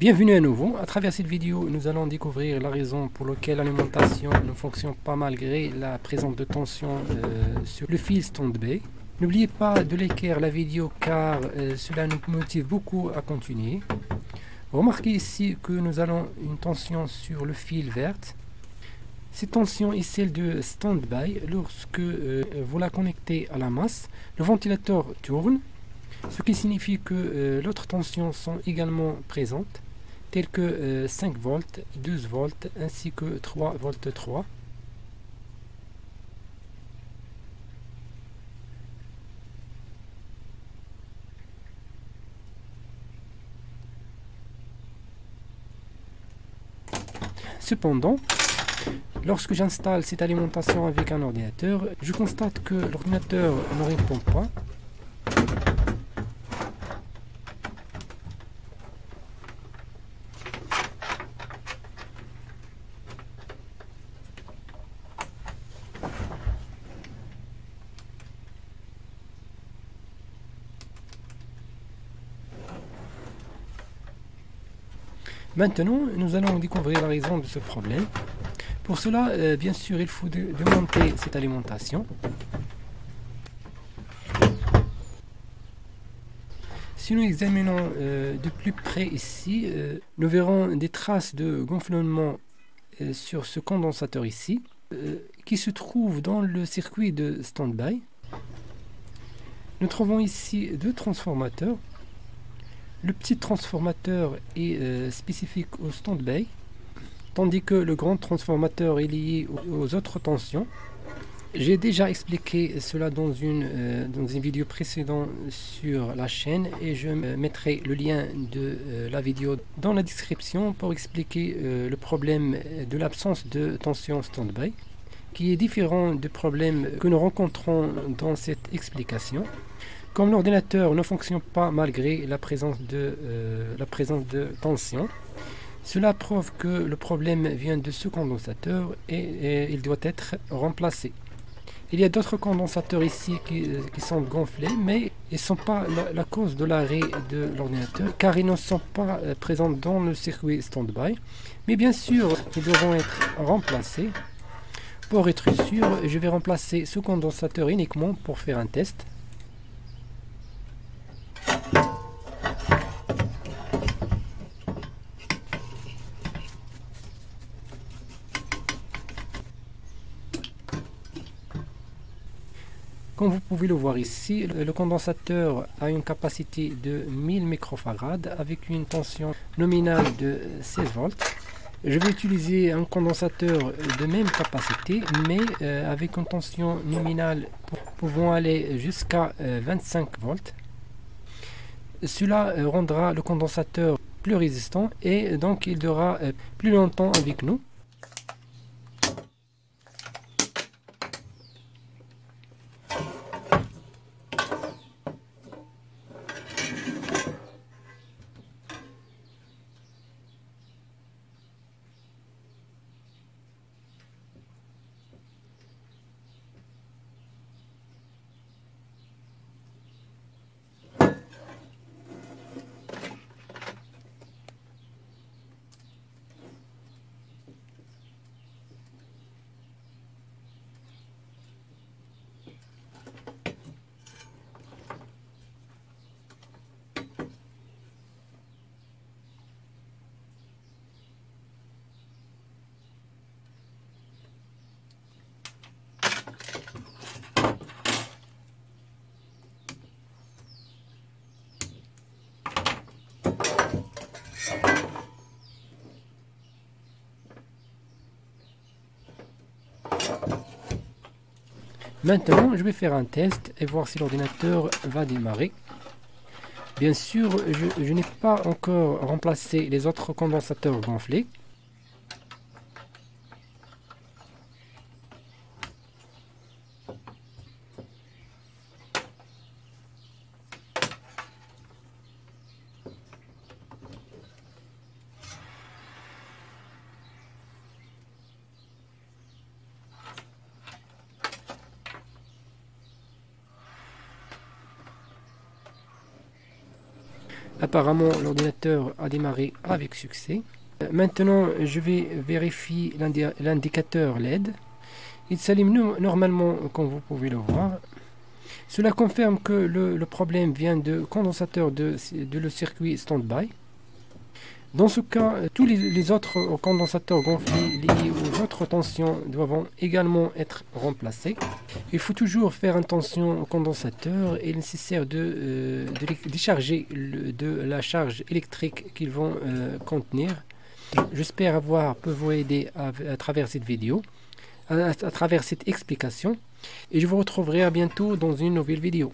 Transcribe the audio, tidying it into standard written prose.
Bienvenue à nouveau. À travers cette vidéo, nous allons découvrir la raison pour laquelle l'alimentation ne fonctionne pas malgré la présence de tension sur le fil stand-by. N'oubliez pas de liker la vidéo car cela nous motive beaucoup à continuer. Remarquez ici que nous avons une tension sur le fil vert. Cette tension est celle de stand-by. Lorsque vous la connectez à la masse, le ventilateur tourne, ce qui signifie que l'autre tensions sont également présentes, telles que 5 volts, 12 volts ainsi que 3 volts 3. Cependant, lorsque j'installe cette alimentation avec un ordinateur, je constate que l'ordinateur ne répond pas. Maintenant, nous allons découvrir la raison de ce problème. Pour cela, bien sûr, il faut démonter cette alimentation. Si nous examinons de plus près ici, nous verrons des traces de gonflement sur ce condensateur ici, qui se trouve dans le circuit de stand-by. Nous trouvons ici deux transformateurs. Le petit transformateur est spécifique au stand-by, tandis que le grand transformateur est lié aux autres tensions. J'ai déjà expliqué cela dans une vidéo précédente sur la chaîne et je mettrai le lien de la vidéo dans la description pour expliquer le problème de l'absence de tension stand-by, qui est différent du problème que nous rencontrons dans cette explication. Comme l'ordinateur ne fonctionne pas malgré la présence de tension, cela prouve que le problème vient de ce condensateur et il doit être remplacé. Il y a d'autres condensateurs ici qui sont gonflés, mais ils ne sont pas la cause de l'arrêt de l'ordinateur, car ils ne sont pas présents dans le circuit stand-by. Mais bien sûr, ils devront être remplacés. Pour être sûr, je vais remplacer ce condensateur uniquement pour faire un test. Comme vous pouvez le voir ici, le condensateur a une capacité de 1000 microfarads avec une tension nominale de 16 volts. Je vais utiliser un condensateur de même capacité, mais avec une tension nominale pouvant aller jusqu'à 25 volts. Cela rendra le condensateur plus résistant et donc il durera plus longtemps avec nous. Maintenant, je vais faire un test et voir si l'ordinateur va démarrer. Bien sûr, je n'ai pas encore remplacé les autres condensateurs gonflés. Apparemment, l'ordinateur a démarré avec succès. Maintenant, je vais vérifier l'indicateur LED. Il s'allume normalement, comme vous pouvez le voir. Cela confirme que le problème vient de condensateur de le circuit stand-by. Dans ce cas, tous les autres condensateurs gonflés liés aux autres tensions doivent également être remplacés. Il faut toujours faire attention aux condensateurs. Il est nécessaire de décharger de la charge électrique qu'ils vont contenir. J'espère avoir pu vous aider à travers cette vidéo, à travers cette explication. Et je vous retrouverai à bientôt dans une nouvelle vidéo.